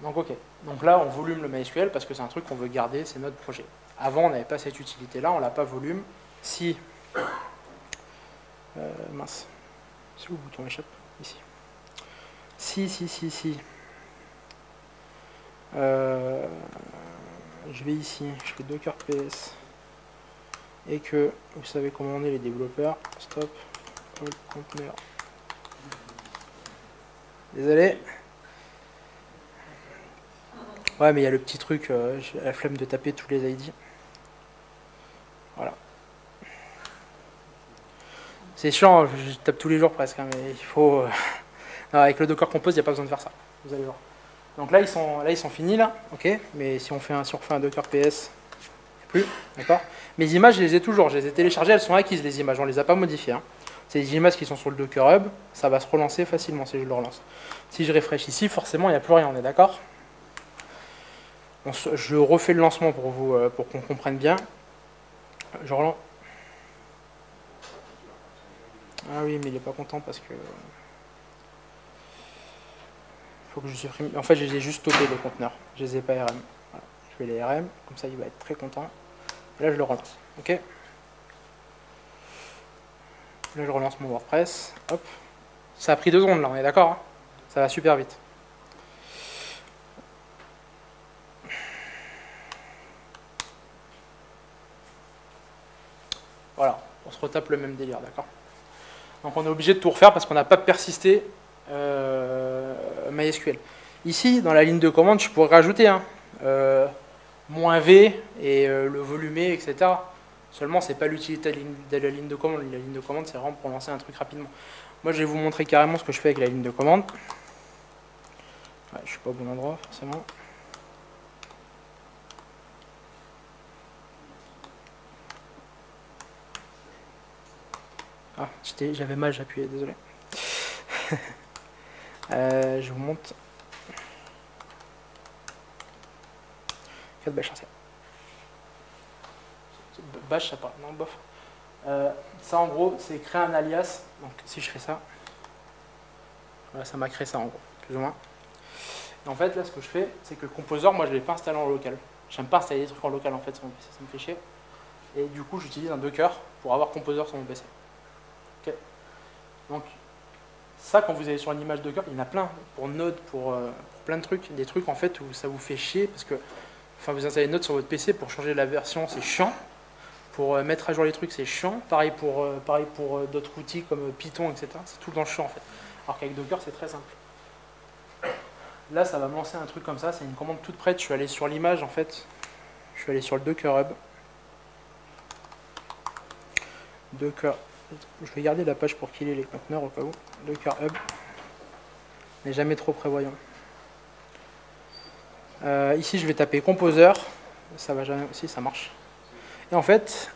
Donc ok, donc là on volume le MySQL parce que c'est un truc qu'on veut garder, c'est notre projet. Avant on n'avait pas cette utilité là, on l'a pas volume. Si mince, c'est où le bouton échappe? Ici. Si je vais ici, je fais Docker PS et que vous savez comment on est les développeurs. Stop, all conteneur. Désolé. Ouais, mais il y a le petit truc, j'ai la flemme de taper tous les ID. Voilà. C'est chiant, je tape tous les jours presque, hein, mais il faut... Non, avec le Docker Compose, il n'y a pas besoin de faire ça. Vous allez voir. Donc là, ils sont finis, là. Ok. Mais si on refait un Docker PS, plus. D'accord. Mes images, je les ai toujours. Je les ai téléchargées, elles sont acquises, les images. On ne les a pas modifiées. Hein. C'est des images qui sont sur le Docker Hub. Ça va se relancer facilement si je le relance. Si je refresh ici, forcément, il n'y a plus rien. On est d'accord? Je refais le lancement pour qu'on comprenne bien. Je relance. Ah oui, mais il n'est pas content parce que... faut que je supprime. En fait, je les ai juste stoppés les conteneurs. Je les ai pas RM. Voilà. Je vais les RM, comme ça il va être très content. Et là, je le relance. Ok. Là, je relance mon WordPress. Hop. Ça a pris 2 secondes là, on est d'accord, hein? Ça va super vite. Voilà, on se retape le même délire, d'accord? Donc on est obligé de tout refaire parce qu'on n'a pas persisté MySQL. Ici, dans la ligne de commande, je pourrais rajouter -v et le volumé, etc. Seulement, ce n'est pas l'utilité de la ligne de commande. La ligne de commande, c'est vraiment pour lancer un truc rapidement. Moi, je vais vous montrer carrément ce que je fais avec la ligne de commande. Ouais, je ne suis pas au bon endroit, forcément. Ah, j'avais mal, j'appuyais, désolé. Je vous montre. 4 bash, c'est bash, ça part. Non, bof. Ça, en gros, c'est créer un alias. Donc, si je fais ça, voilà, ça m'a créé ça, en gros, plus ou moins. Et en fait, là, ce que je fais, c'est que le composer, moi, je ne l'ai pas installé en local. J'aime pas installer des trucs en local, en fait, sur mon PC, ça me fait chier. Et du coup, j'utilise un Docker pour avoir composer sur mon PC. Okay. Donc, ça, quand vous allez sur une image Docker, il y en a plein, pour Node, pour plein de trucs. Des trucs, en fait, où ça vous fait chier, parce que vous installez Node sur votre PC pour changer la version, c'est chiant. Pour mettre à jour les trucs, c'est chiant. Pareil pour d'autres outils comme Python, etc. C'est tout le temps chiant en fait. Alors qu'avec Docker, c'est très simple. Là, ça va me lancer un truc comme ça. C'est une commande toute prête. Je suis allé sur l'image en fait. Je suis allé sur le Docker Hub. Docker. Je vais garder la page pour qu'il ait les conteneurs au cas où. Docker Hub. N'est jamais trop prévoyant. Ici, je vais taper Composer. Ça va jamais aussi, ça marche. Et en fait,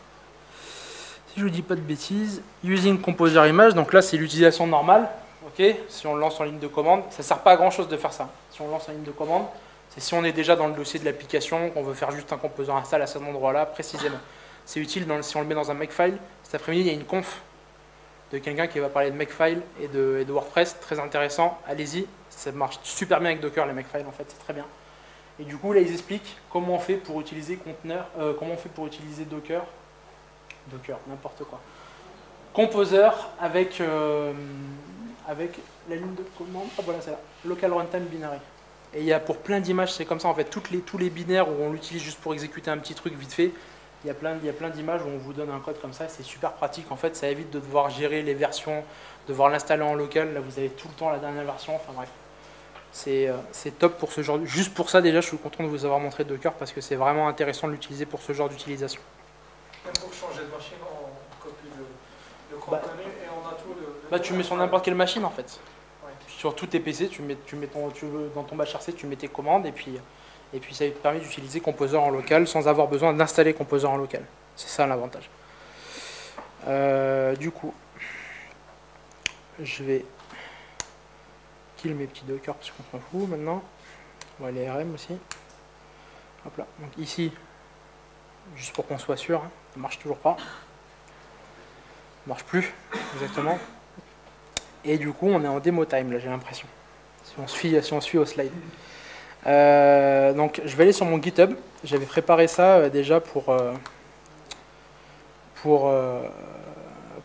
si je ne dis pas de bêtises, Using Composer Image, donc là, c'est l'utilisation normale. Okay, si on le lance en ligne de commande, ça ne sert pas à grand chose de faire ça. Si on le lance en ligne de commande, c'est si on est déjà dans le dossier de l'application, qu'on veut faire juste un composer install à cet endroit-là précisément. C'est utile si on le met dans un Makefile. Cet après-midi, il y a une conf de quelqu'un qui va parler de Makefile et de WordPress, très intéressant. Allez-y, ça marche super bien avec Docker, les Makefile en fait, c'est très bien. Et du coup, là, ils expliquent comment on fait pour utiliser comment on fait pour utiliser Docker, n'importe quoi. Composer avec la ligne de commande, voilà, c'est là, Local Runtime Binary. Et il y a pour plein d'images, c'est comme ça en fait, tous les binaires où on l'utilise juste pour exécuter un petit truc vite fait, il y a plein d'images où on vous donne un code comme ça, c'est super pratique en fait, ça évite de devoir gérer les versions, de devoir l'installer en local, là vous avez tout le temps la dernière version, enfin bref. C'est top pour ce genre, juste pour ça déjà je suis content de vous avoir montré Docker parce que c'est vraiment intéressant de l'utiliser pour ce genre d'utilisation. Même pour changer de machine, on copie le contenu et on a tout le tu mets sur n'importe quelle machine en fait. Ouais. Sur tous tes PC, dans ton batch RC, tu mets tes commandes et puis ça te permet d'utiliser Composer en local sans avoir besoin d'installer Composer en local. C'est ça l'avantage. Du coup, je vais kill mes petits Docker parce qu'on s'en fout maintenant. On va les RM aussi. Hop là. Donc ici, juste pour qu'on soit sûr, hein, ça marche toujours pas. Ça marche plus, exactement. Et du coup, on est en démo time là, j'ai l'impression. Si on suit au slide. Donc, je vais aller sur mon GitHub. J'avais préparé ça déjà pour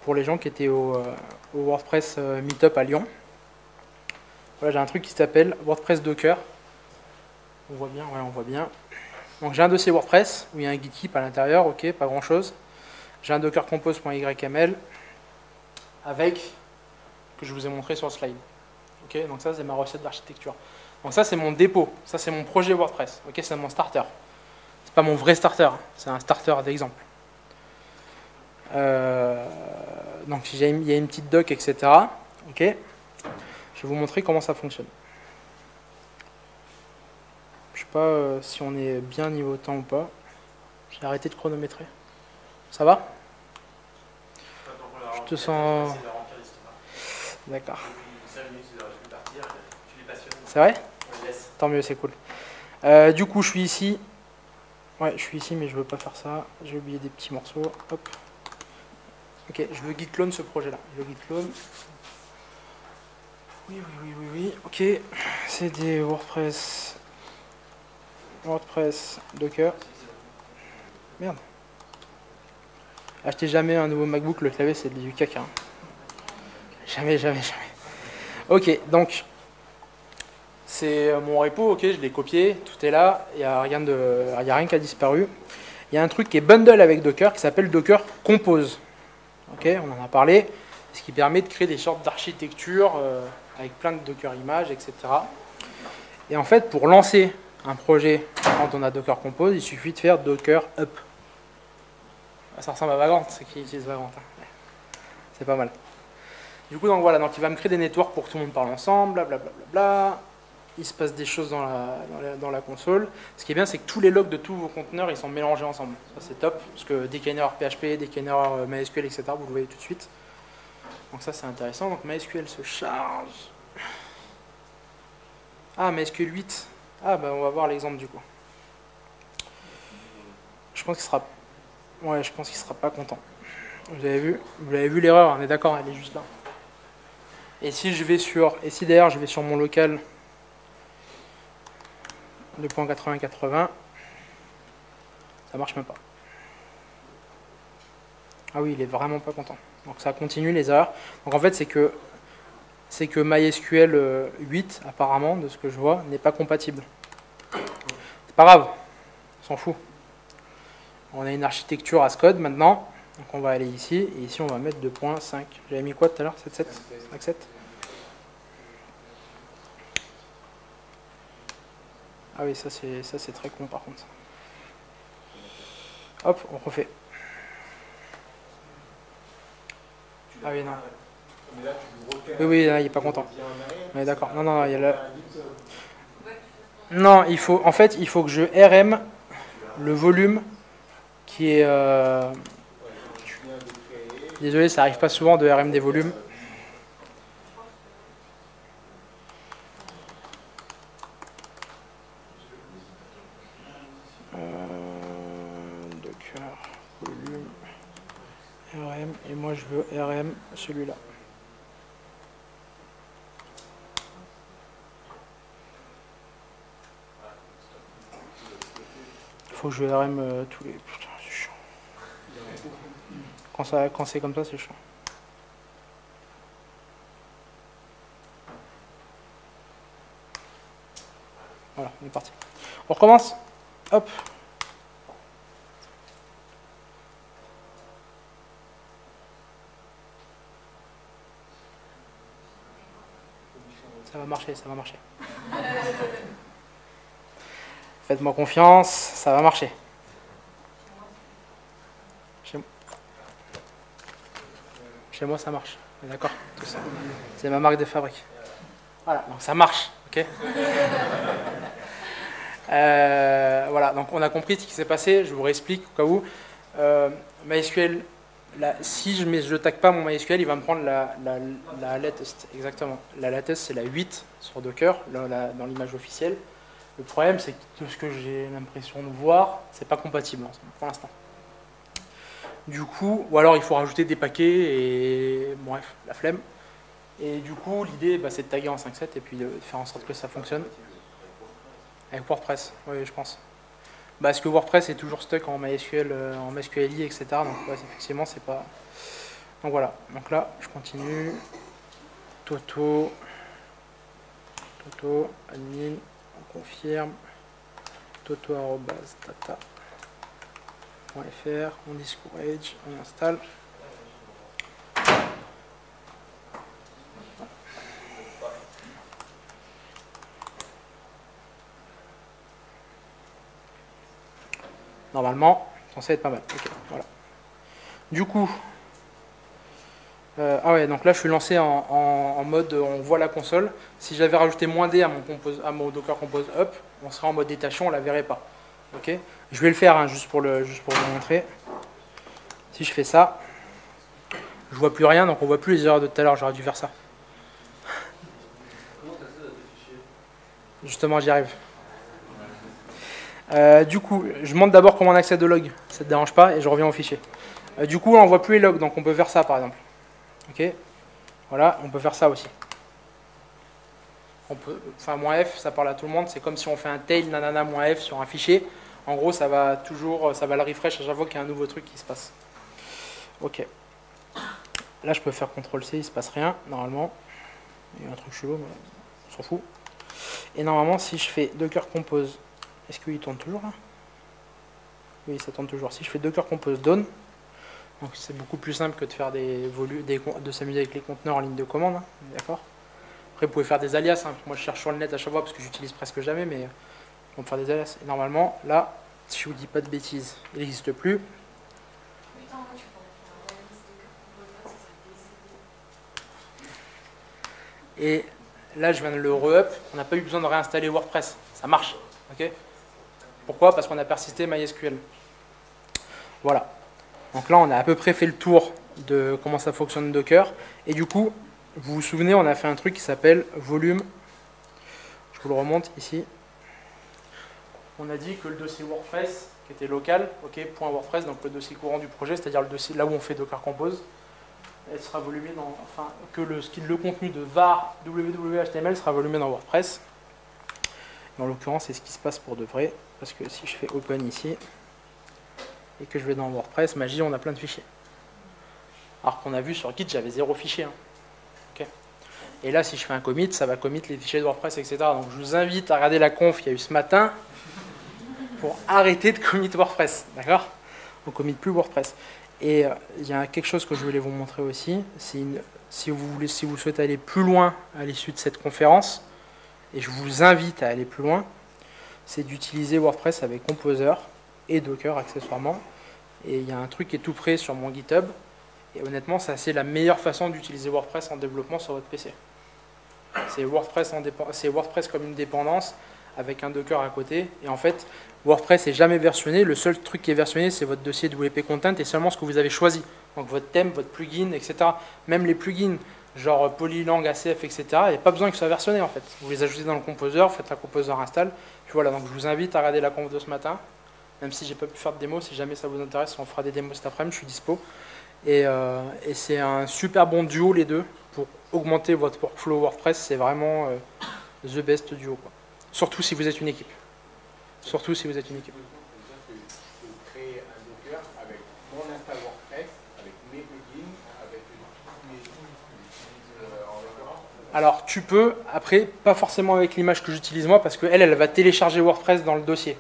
les gens qui étaient au WordPress Meetup à Lyon. Voilà, j'ai un truc qui s'appelle WordPress Docker. On voit bien, ouais, on voit bien. Donc j'ai un dossier WordPress où il y a un git-keep à l'intérieur, ok, pas grand chose. J'ai un docker compose.yml avec que je vous ai montré sur le slide. Ok, donc ça c'est ma recette d'architecture. Donc ça c'est mon dépôt, ça c'est mon projet WordPress. Ok, c'est mon starter. C'est pas mon vrai starter, c'est un starter d'exemple. Donc il y a une petite doc, etc. Ok. Je vais vous montrer comment ça fonctionne. Je sais pas si on est bien niveau temps ou pas. J'ai arrêté de chronométrer. Ça va? Je te sens... D'accord. C'est vrai? Tant mieux, c'est cool. Du coup, je suis ici. Ouais, je suis ici, mais je veux pas faire ça. J'ai oublié des petits morceaux. Hop. Ok, je veux git clone ce projet-là. Je veux git clone. Oui. Ok, c'est des WordPress Docker. Merde. Achetez jamais un nouveau MacBook, le clavier c'est du caca. Hein. Jamais. Ok, donc c'est mon repo, ok, je l'ai copié, tout est là, il n'y a rien qui a disparu. Il y a un truc qui est bundle avec Docker qui s'appelle Docker Compose. Ok, on en a parlé, ce qui permet de créer des sortes d'architecture avec plein de Docker images, etc. Et en fait, pour lancer un projet quand on a Docker Compose, il suffit de faire Docker Up. Ça ressemble à Vagrant, c'est qui utilise Vagrant. Hein. C'est pas mal. Du coup, donc voilà, donc il va me créer des networks pour que tout le monde parle ensemble, blablabla. Il se passe des choses dans la console. Ce qui est bien, c'est que tous les logs de tous vos conteneurs, ils sont mélangés ensemble. Ça, c'est top, parce que dès qu'il y a une erreur PHP, dès qu'il y a une erreur MySQL, etc., vous le voyez tout de suite. Donc ça, c'est intéressant. Donc MySQL se charge. Ah, MySQL 8. Ah, ben on va voir l'exemple du coup. Je pense qu'il sera... Ouais, je pense qu'il sera pas content. Vous avez vu l'erreur, on est d'accord, elle est juste là. Et si je vais si d'ailleurs je vais sur mon local, le point 8080, ça marche même pas. Ah oui, il est vraiment pas content. Donc ça continue les erreurs. Donc en fait, c'est que MySQL 8, apparemment, de ce que je vois, n'est pas compatible. C'est pas grave, on s'en fout. On a une architecture as code maintenant. Donc on va aller ici, et ici on va mettre 2.5. J'avais mis quoi tout à l'heure? 7.7 5.7. Ah oui, ça c'est très con par contre. Hop, on refait. Ah oui, non. Oui, là, il n'est pas content. Oui, d'accord. Non, non, il y a là. Non, en fait, il faut que je RM le volume qui est... Désolé, ça arrive pas souvent de RM des volumes. Docker, volume, RM, et moi je veux RM celui-là. Il faut que je RM tous les... Putain, c'est chiant. Quand c'est comme ça, c'est chiant. Voilà, on est parti. On recommence. Hop. Ça va marcher, ça va marcher. Faites-moi confiance, ça va marcher. Chez moi, ça marche. D'accord, tout ça. C'est ma marque de fabrique. Voilà, donc ça marche. Ok. Voilà, donc on a compris ce qui s'est passé. Je vous réexplique au cas où. MySQL, si je ne tag pas mon MySQL, il va me prendre la latest. Exactement. La latest, c'est la 8 sur Docker, dans l'image officielle. Le problème, c'est que tout ce que j'ai l'impression de voir, c'est pas compatible pour l'instant. Du coup, ou alors il faut rajouter des paquets et bref, la flemme. Et du coup, l'idée, c'est de taguer en 5.7 et puis de faire en sorte que ça fonctionne. Avec WordPress, oui, je pense. Parce que WordPress est toujours stuck en MySQL, en MySQLi, etc. Donc effectivement, c'est pas... Donc voilà, donc là, je continue. Toto, admin, on confirme. Toto@data.fr, on discourage, on installe. Normalement, censé être pas mal. Okay, voilà. Du coup, ah ouais, donc là je suis lancé en mode on voit la console. Si j'avais rajouté -d à mon Docker Compose Up, on serait en mode détaché, on la verrait pas. Ok. Je vais le faire hein, juste pour vous montrer. Si je fais ça, je vois plus rien, donc on voit plus les erreurs de tout à l'heure. J'aurais dû faire ça. Justement, j'y arrive. Du coup, je montre d'abord comment on accède au log, ça ne te dérange pas, et je reviens au fichier. Du coup, on ne voit plus les logs, donc on peut faire ça par exemple. Ok. Voilà, on peut faire ça aussi. Enfin, -f, ça parle à tout le monde, c'est comme si on fait un tail nanana -f sur un fichier. En gros, ça va le refresh à chaque fois qu'il y a un nouveau truc qui se passe. Ok. Là, je peux faire CTRL-C, il ne se passe rien, normalement. Il y a un truc chelou, mais on s'en fout. Et normalement, si je fais Docker Compose, est-ce qu'il tourne toujours là? Oui, ça tourne toujours. Si je fais Docker Compose Down, donc c'est beaucoup plus simple que de faire de s'amuser avec les conteneurs en ligne de commande, hein, d'accord. Après, vous pouvez faire des alias. Hein. Moi, je cherche sur le net à chaque fois parce que j'utilise presque jamais, mais on peut faire des alias. Et normalement, là, si je vous dis pas de bêtises, il n'existe plus. Et là, je viens de le re-up. On n'a pas eu besoin de réinstaller WordPress. Ça marche. Okay. Pourquoi? Parce qu'on a persisté MySQL. Voilà. Donc là, on a à peu près fait le tour de comment ça fonctionne Docker. Et du coup, vous vous souvenez, on a fait un truc qui s'appelle volume. Je vous le remonte ici. On a dit que le dossier WordPress, qui était local, ok, .wordpress, donc le dossier courant du projet, c'est-à-dire le dossier là où on fait Docker Compose, elle sera volumée dans, enfin, que le contenu de var www.html sera volumé dans WordPress. En l'occurrence, c'est ce qui se passe pour de vrai, parce que si je fais open ici et que je vais dans WordPress, magie, on a plein de fichiers. Alors qu'on a vu sur Git, j'avais 0 fichier. Hein. Okay. Et là, si je fais un commit, ça va commit les fichiers de WordPress, etc. Donc je vous invite à regarder la conf qu'il y a eu ce matin pour arrêter de commit WordPress. D'accord? on ne commit plus WordPress. Et il y a quelque chose que je voulais vous montrer aussi, si vous souhaitez aller plus loin à l'issue de cette conférence, et je vous invite à aller plus loin, c'est d'utiliser WordPress avec Composer et Docker accessoirement. Et il y a un truc qui est tout prêt sur mon GitHub, et honnêtement, c'est la meilleure façon d'utiliser WordPress en développement sur votre PC. C'est WordPress comme une dépendance, avec un Docker à côté, et en fait, WordPress n'est jamais versionné, le seul truc qui est versionné, c'est votre dossier WP Content et seulement ce que vous avez choisi. Donc votre thème, votre plugin, etc. Même les plugins, genre Polylang, ACF, etc., il n'y a pas besoin qu'ils soient versionnés en fait. Vous les ajoutez dans le Composer, vous faites la Composer install, puis voilà, donc je vous invite à regarder la conf de ce matin, même si j'ai pas pu faire de démo, si jamais ça vous intéresse, on fera des démos cet après-midi, je suis dispo. Et c'est un super bon duo les deux, pour augmenter votre workflow WordPress, c'est vraiment the best duo, quoi. Surtout si vous êtes une équipe. Surtout si vous êtes une équipe. Je peux créer un Docker avec mon install WordPress, avec mes plugins, avec les outils que j'utilise en l'occurrence. Alors tu peux, après, pas forcément avec l'image que j'utilise moi, parce qu'elle, elle va télécharger WordPress dans le dossier.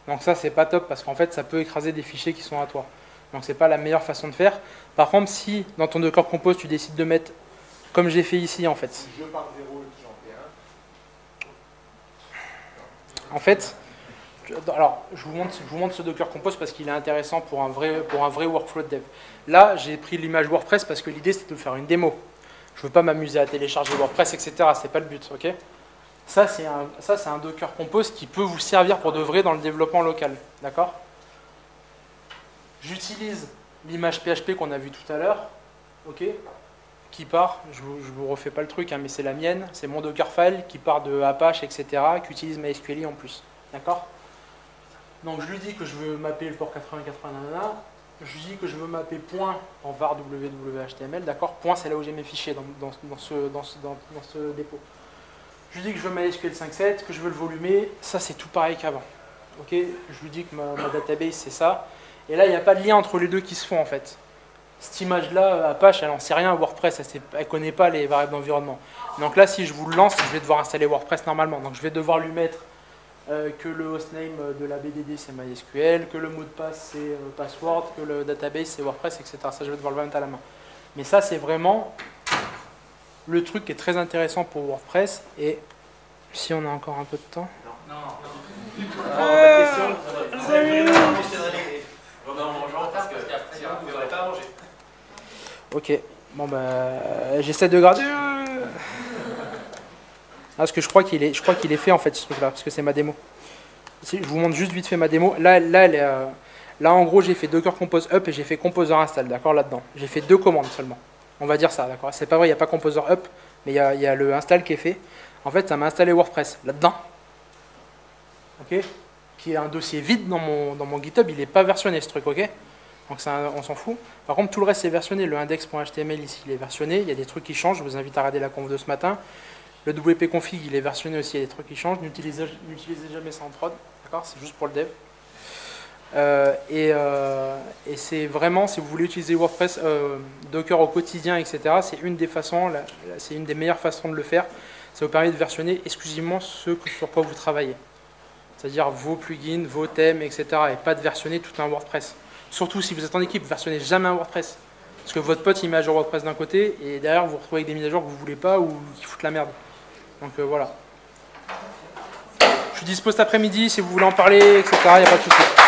Donc ça, c'est pas top, parce qu'en fait, ça peut écraser des fichiers qui sont à toi. Donc c'est pas la meilleure façon de faire. Par contre, si dans ton Docker Compose, tu décides de mettre, comme j'ai fait ici en fait. Si je pars de zéro et que j'en fais un. En fait, alors je vous montre ce Docker Compose parce qu'il est intéressant pour un vrai workflow de dev. Là, j'ai pris l'image WordPress parce que l'idée c'était de faire une démo. Je ne veux pas m'amuser à télécharger WordPress, etc. C'est pas le but, ok? Ça, c'est un Docker Compose qui peut vous servir pour de vrai dans le développement local, d'accord? J'utilise l'image PHP qu'on a vue tout à l'heure, ok? Qui part, je vous refais pas le truc, hein, mais c'est la mienne, c'est mon Dockerfile qui part de Apache, etc., qui utilise MySQL en plus, d'accord? Donc je lui dis que je veux mapper le port 8080, nanana. Je lui dis que je veux mapper point en var www.html, d'accord? Point, c'est là où j'ai mes fichiers dans ce dépôt. Je lui dis que je veux MySQL 5.7, que je veux le volumer, ça c'est tout pareil qu'avant. Ok? Je lui dis que ma database c'est ça. Et là, il n'y a pas de lien entre les deux qui se font en fait. Cette image-là, Apache, elle n'en sait rien à WordPress, elle ne connaît pas les variables d'environnement. Donc là, si je vous le lance, je vais devoir installer WordPress normalement. Donc je vais devoir lui mettre que le hostname de la BDD c'est MySQL, que le mot de passe c'est password, que le database c'est WordPress, etc. Ça, je vais devoir le mettre à la main. Mais ça, c'est vraiment le truc qui est très intéressant pour WordPress. Et si on a encore un peu de temps. Ok, bon bah j'essaie de garder. Parce que je crois qu'il est fait en fait ce truc là, parce que c'est ma démo. Ici, je vous montre juste vite fait ma démo. Là en gros j'ai fait Docker Compose Up et j'ai fait Composer Install, d'accord, là-dedans. J'ai fait 2 commandes seulement. On va dire ça, d'accord. C'est pas vrai, il n'y a pas Composer Up, mais il y a le install qui est fait. En fait, ça m'a installé WordPress là-dedans. Ok, qui est un dossier vide dans mon GitHub, il n'est pas versionné ce truc, ok. Donc on s'en fout. Par contre, tout le reste est versionné. Le index.html ici, il est versionné. Il y a des trucs qui changent. Je vous invite à regarder la conf de ce matin. Le WP config, il est versionné aussi. Il y a des trucs qui changent. N'utilisez jamais ça en prod. D'accord? C'est juste pour le dev. Et c'est vraiment, si vous voulez utiliser WordPress, Docker au quotidien, etc., c'est une des façons, c'est une des meilleures façons de le faire. Ça vous permet de versionner exclusivement ce sur quoi vous travaillez. C'est-à-dire vos plugins, vos thèmes, etc. Et pas de versionner tout un WordPress. Surtout si vous êtes en équipe, versionnez jamais un WordPress. Parce que votre pote il met à jour WordPress d'un côté et derrière vous vous retrouvez avec des mises à jour que vous ne voulez pas ou qui foutent la merde. Donc voilà. Je suis dispo cet après-midi si vous voulez en parler, etc. Il n'y a pas de souci.